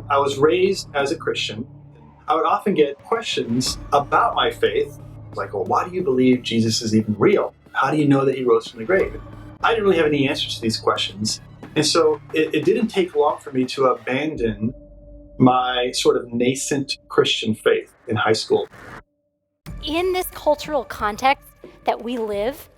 I was raised as a Christian. I would often get questions about my faith, like, well, why do you believe Jesus is even real? How do you know that he rose from the grave? I didn't really have any answers to these questions. And so it didn't take long for me to abandon my sort of nascent Christian faith in high school. In this cultural context that we live,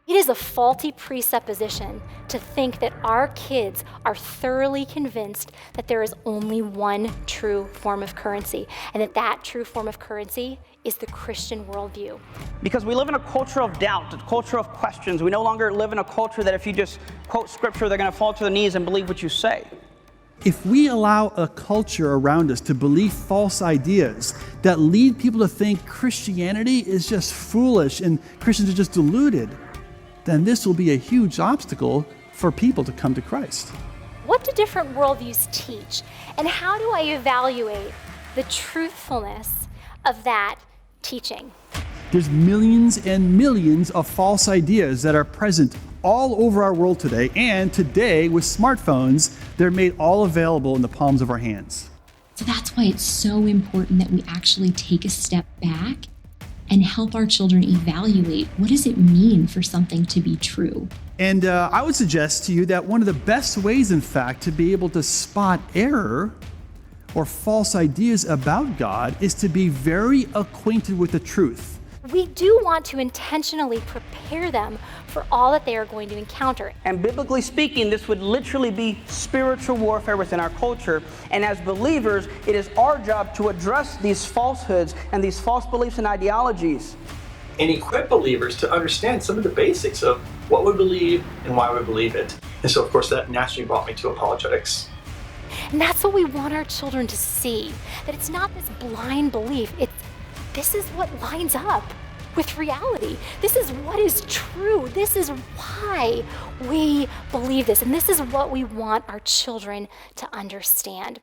it is a faulty presupposition to think that our kids are thoroughly convinced that there is only one true form of currency, and that true form of currency is the Christian worldview. Because we live in a culture of doubt, a culture of questions. We no longer live in a culture that if you just quote scripture, they're going to fall to their knees and believe what you say. If we allow a culture around us to believe false ideas that lead people to think Christianity is just foolish and Christians are just deluded, then this will be a huge obstacle for people to come to Christ. What do different worldviews teach? And how do I evaluate the truthfulness of that teaching? There's millions and millions of false ideas that are present all over our world today, and today with smartphones, they're made all available in the palms of our hands. So that's why it's so important that we actually take a step back and help our children evaluate what does it mean for something to be true. And I would suggest to you that one of the best ways, in fact, to be able to spot error or false ideas about God is to be very acquainted with the truth. We do want to intentionally prepare them for all that they are going to encounter. And biblically speaking, this would literally be spiritual warfare within our culture. And as believers, it is our job to address these falsehoods and these false beliefs and ideologies. And equip believers to understand some of the basics of what we believe and why we believe it. And so, of course, that naturally brought me to apologetics. And that's what we want our children to see, that it's not this blind belief, this is what lines up with reality. This is what is true. This is why we believe this. And this is what we want our children to understand.